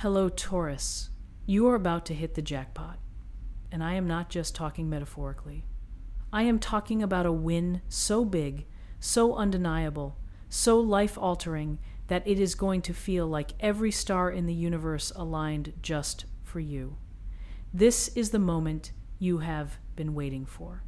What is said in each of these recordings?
Hello, Taurus. You are about to hit the jackpot. And I am not just talking metaphorically. I am talking about a win so big, so undeniable, so life-altering that it is going to feel like every star in the universe aligned just for you. This is the moment you have been waiting for.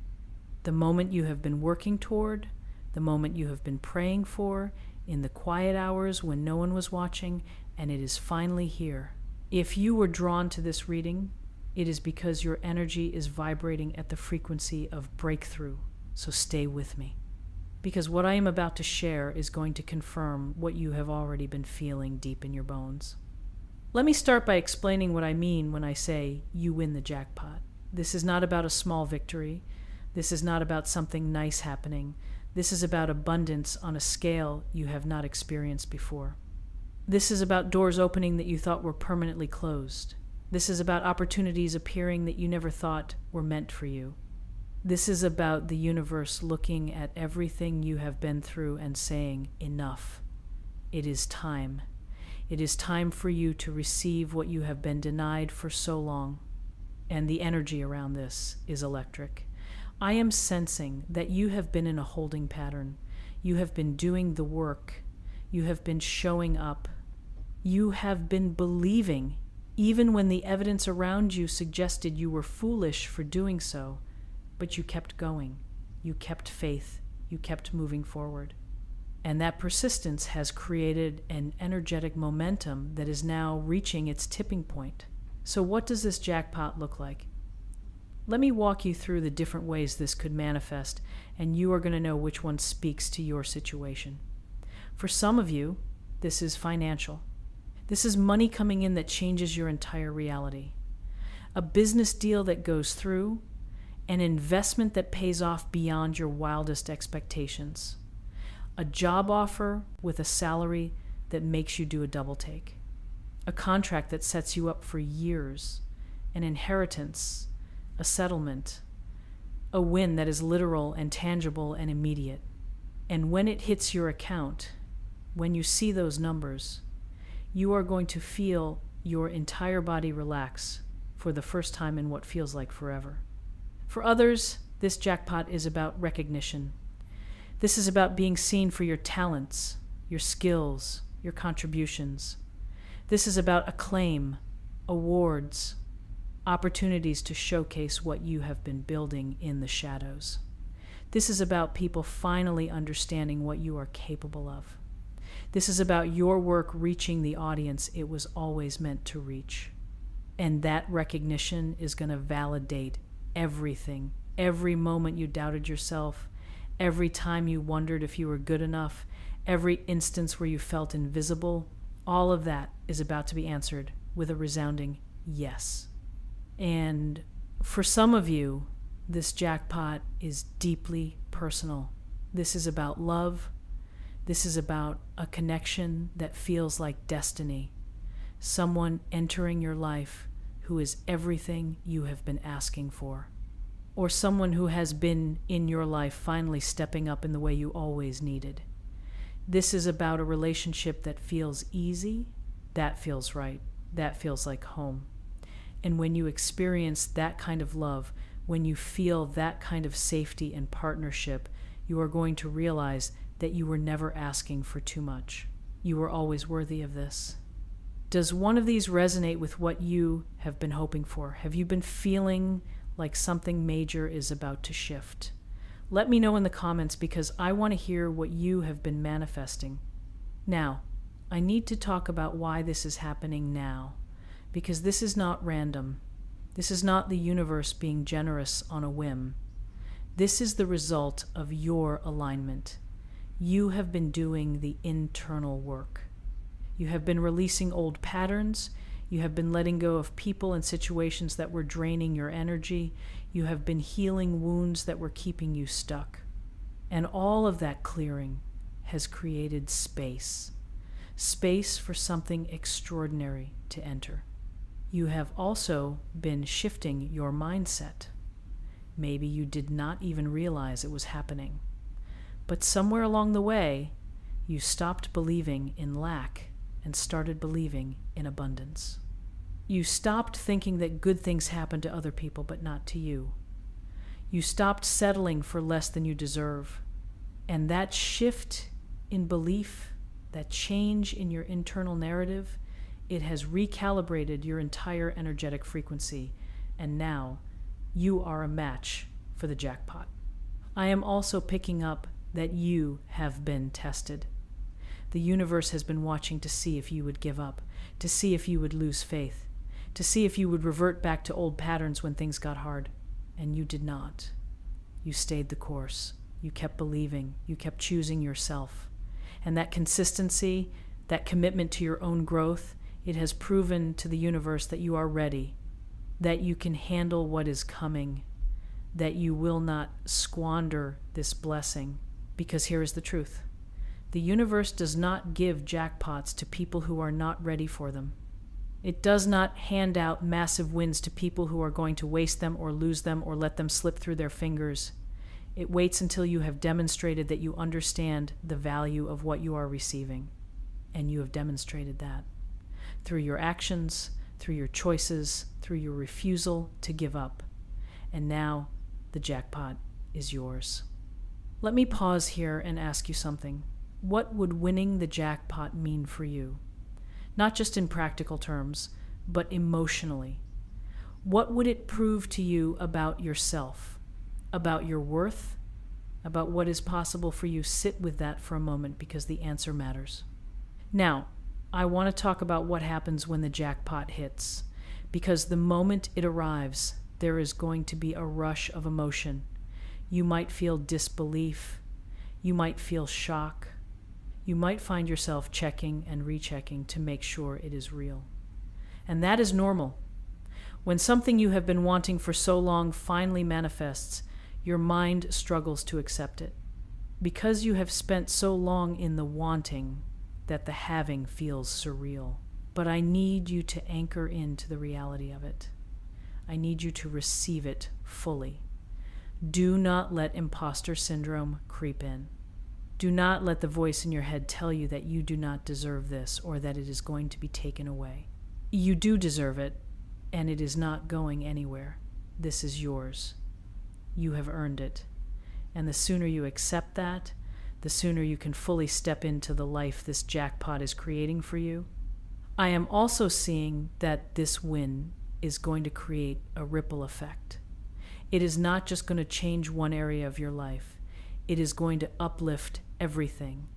The moment you have been working toward, the moment you have been praying for, in the quiet hours when no one was watching, and it is finally here. If you were drawn to this reading, it is because your energy is vibrating at the frequency of breakthrough, so stay with me. Because what I am about to share is going to confirm what you have already been feeling deep in your bones. Let me start by explaining what I mean when I say you win the jackpot. This is not about a small victory. This is not about something nice happening. This is about abundance on a scale you have not experienced before. This is about doors opening that you thought were permanently closed. This is about opportunities appearing that you never thought were meant for you. This is about the universe looking at everything you have been through and saying, enough. It is time. It is time for you to receive what you have been denied for so long. And the energy around this is electric. I am sensing that you have been in a holding pattern. You have been doing the work. You have been showing up. You have been believing, even when the evidence around you suggested you were foolish for doing so. But you kept going. You kept faith. You kept moving forward. And that persistence has created an energetic momentum that is now reaching its tipping point. So what does this jackpot look like? Let me walk you through the different ways this could manifest, and you are going to know which one speaks to your situation. For some of you, this is financial. This is money coming in that changes your entire reality. A business deal that goes through, an investment that pays off beyond your wildest expectations. A job offer with a salary that makes you do a double take. A contract that sets you up for years. An inheritance. A settlement, a win that is literal and tangible and immediate. And when it hits your account, when you see those numbers, you are going to feel your entire body relax for the first time in what feels like forever. For others, this jackpot is about recognition. This is about being seen for your talents, your skills, your contributions. This is about acclaim, awards, opportunities to showcase what you have been building in the shadows. This is about people finally understanding what you are capable of. This is about your work reaching the audience it was always meant to reach. And that recognition is going to validate everything. Every moment you doubted yourself, every time you wondered if you were good enough, every instance where you felt invisible, all of that is about to be answered with a resounding yes. And for some of you, this jackpot is deeply personal. This is about love. This is about a connection that feels like destiny. Someone entering your life who is everything you have been asking for. Or someone who has been in your life finally stepping up in the way you always needed. This is about a relationship that feels easy, that feels right, that feels like home. And when you experience that kind of love, when you feel that kind of safety and partnership, you are going to realize that you were never asking for too much. You were always worthy of this. Does one of these resonate with what you have been hoping for? Have you been feeling like something major is about to shift? Let me know in the comments because I want to hear what you have been manifesting. Now, I need to talk about why this is happening now. Because this is not random. This is not the universe being generous on a whim. This is the result of your alignment. You have been doing the internal work. You have been releasing old patterns. You have been letting go of people and situations that were draining your energy. You have been healing wounds that were keeping you stuck. And all of that clearing has created space. Space for something extraordinary to enter. You have also been shifting your mindset. Maybe you did not even realize it was happening. But somewhere along the way, you stopped believing in lack and started believing in abundance. You stopped thinking that good things happen to other people but not to you. You stopped settling for less than you deserve. And that shift in belief, that change in your internal narrative, it has recalibrated your entire energetic frequency, and now you are a match for the jackpot. I am also picking up that you have been tested. The universe has been watching to see if you would give up, to see if you would lose faith, to see if you would revert back to old patterns when things got hard. And you did not. You stayed the course. You kept believing. You kept choosing yourself. And that consistency, that commitment to your own growth, it has proven to the universe that you are ready, that you can handle what is coming, that you will not squander this blessing. Because here is the truth. The universe does not give jackpots to people who are not ready for them. It does not hand out massive wins to people who are going to waste them or lose them or let them slip through their fingers. It waits until you have demonstrated that you understand the value of what you are receiving. And you have demonstrated that through your actions, through your choices, through your refusal to give up. And now the jackpot is yours. Let me pause here and ask you something. What would winning the jackpot mean for you? Not just in practical terms, but emotionally. What would it prove to you about yourself, about your worth, about what is possible for you? Sit with that for a moment because the answer matters. Now, I want to talk about what happens when the jackpot hits, because the moment it arrives, there is going to be a rush of emotion. You might feel disbelief. You might feel shock. You might find yourself checking and rechecking to make sure it is real. And that is normal. When something you have been wanting for so long finally manifests, your mind struggles to accept it. Because you have spent so long in the wanting, that the having feels surreal. But I need you to anchor into the reality of it. I need you to receive it fully. Do not let imposter syndrome creep in. Do not let the voice in your head tell you that you do not deserve this or that it is going to be taken away. You do deserve it, and it is not going anywhere. This is yours. You have earned it. And the sooner you accept that, the sooner you can fully step into the life this jackpot is creating for you. I am also seeing that this win is going to create a ripple effect. It is not just going to change one area of your life. It is going to uplift everything.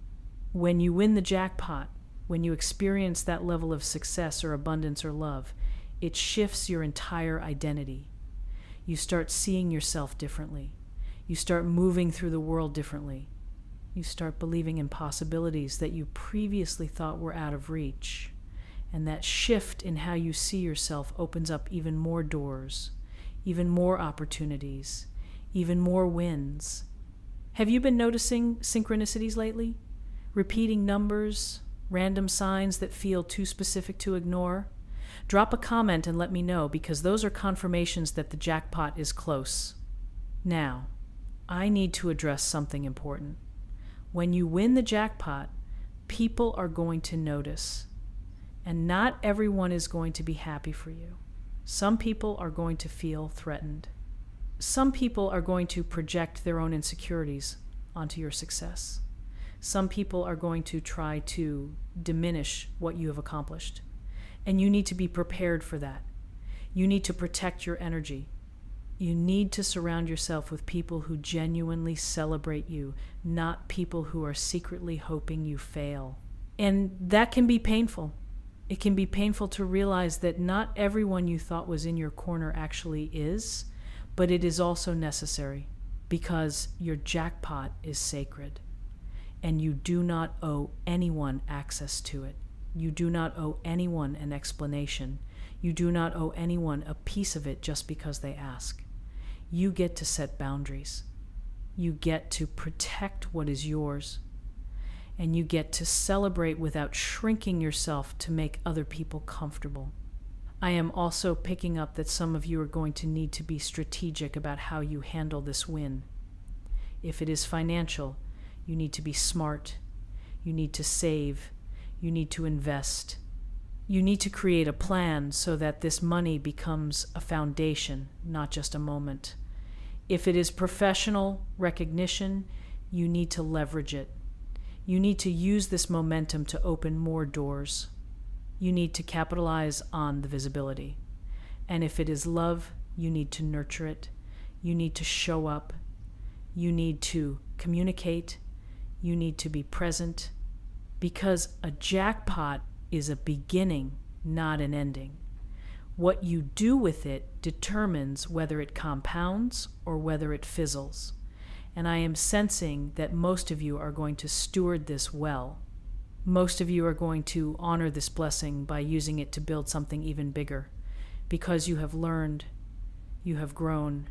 When you win the jackpot, when you experience that level of success or abundance or love, it shifts your entire identity. You start seeing yourself differently. You start moving through the world differently. You start believing in possibilities that you previously thought were out of reach. And that shift in how you see yourself opens up even more doors, even more opportunities, even more wins. Have you been noticing synchronicities lately? Repeating numbers, random signs that feel too specific to ignore? Drop a comment and let me know, because those are confirmations that the jackpot is close. Now, I need to address something important. When you win the jackpot, people are going to notice. And not everyone is going to be happy for you. Some people are going to feel threatened. Some people are going to project their own insecurities onto your success. Some people are going to try to diminish what you have accomplished. And you need to be prepared for that. You need to protect your energy. You need to surround yourself with people who genuinely celebrate you, not people who are secretly hoping you fail. And that can be painful. It can be painful to realize that not everyone you thought was in your corner actually is, but it is also necessary, because your jackpot is sacred, and you do not owe anyone access to it. You do not owe anyone an explanation. You do not owe anyone a piece of it just because they ask. You get to set boundaries. You get to protect what is yours. And you get to celebrate without shrinking yourself to make other people comfortable. I am also picking up that some of you are going to need to be strategic about how you handle this win. If it is financial, you need to be smart. You need to save. You need to invest. You need to create a plan so that this money becomes a foundation, not just a moment. If it is professional recognition, you need to leverage it. You need to use this momentum to open more doors. You need to capitalize on the visibility. And if it is love, you need to nurture it. You need to show up. You need to communicate. You need to be present. Because a jackpot is a beginning, not an ending. What you do with it determines whether it compounds or whether it fizzles. And I am sensing that most of you are going to steward this well. Most of you are going to honor this blessing by using it to build something even bigger, because you have learned, you have grown,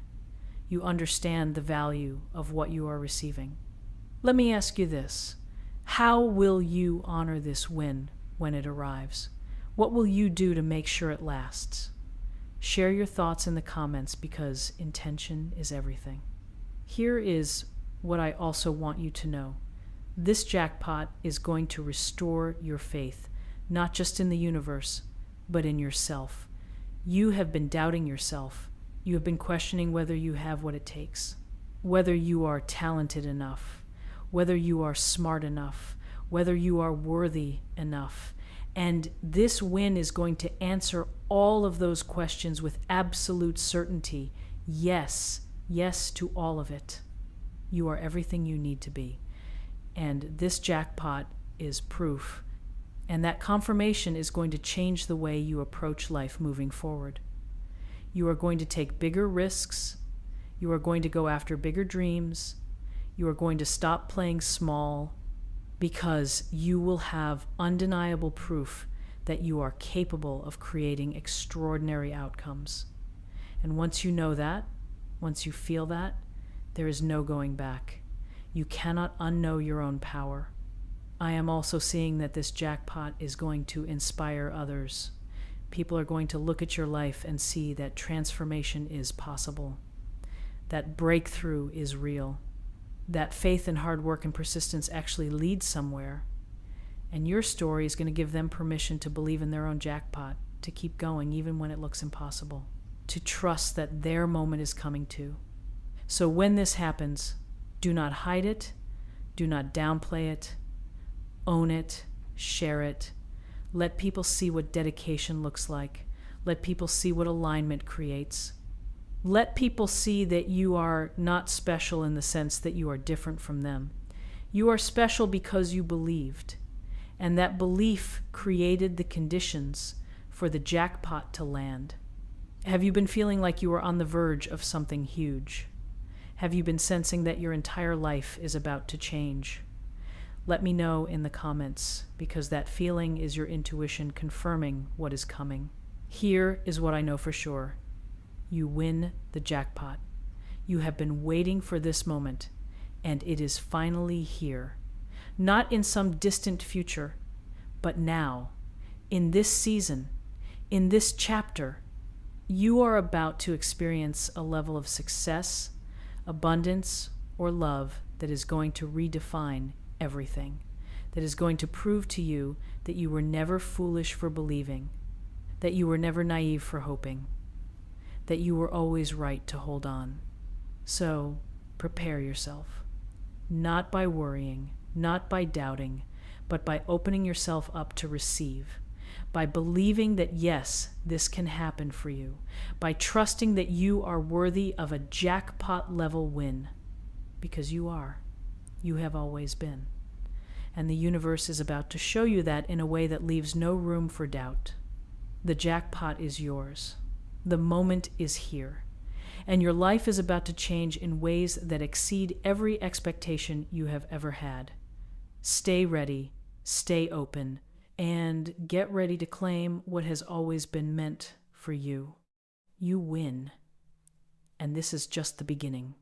you understand the value of what you are receiving. Let me ask you this. How will you honor this win when it arrives? What will you do to make sure it lasts? Share your thoughts in the comments, because intention is everything. Here is what I also want you to know. This jackpot is going to restore your faith, not just in the universe, but in yourself. You have been doubting yourself. You have been questioning whether you have what it takes, whether you are talented enough, whether you are smart enough, whether you are worthy enough. And this win is going to answer all of those questions with absolute certainty. Yes, yes to all of it. You are everything you need to be. And this jackpot is proof. And that confirmation is going to change the way you approach life moving forward. You are going to take bigger risks. You are going to go after bigger dreams. You are going to stop playing small, because you will have undeniable proof that you are capable of creating extraordinary outcomes. And once you know that, once you feel that, there is no going back. You cannot unknow your own power. I am also seeing that this jackpot is going to inspire others. People are going to look at your life and see that transformation is possible, that breakthrough is real, that faith and hard work and persistence actually lead somewhere. And your story is going to give them permission to believe in their own jackpot, to keep going even when it looks impossible, to trust that their moment is coming too. So when this happens, do not hide it, do not downplay it, own it, share it. Let people see what dedication looks like. Let people see what alignment creates. Let people see that you are not special in the sense that you are different from them. You are special because you believed, and that belief created the conditions for the jackpot to land. Have you been feeling like you are on the verge of something huge? Have you been sensing that your entire life is about to change? Let me know in the comments, because that feeling is your intuition confirming what is coming. Here is what I know for sure. You win the jackpot. You have been waiting for this moment, and it is finally here. Not in some distant future, but now, in this season, in this chapter. You are about to experience a level of success, abundance, or love that is going to redefine everything, that is going to prove to you that you were never foolish for believing, that you were never naive for hoping, that you were always right to hold on. So prepare yourself, not by worrying, not by doubting, but by opening yourself up to receive, by believing that yes, this can happen for you, by trusting that you are worthy of a jackpot level win, because you are. You have always been. And the universe is about to show you that in a way that leaves no room for doubt. The jackpot is yours. The moment is here. And your life is about to change in ways that exceed every expectation you have ever had. Stay ready, stay open, and get ready to claim what has always been meant for you. You win. And this is just the beginning.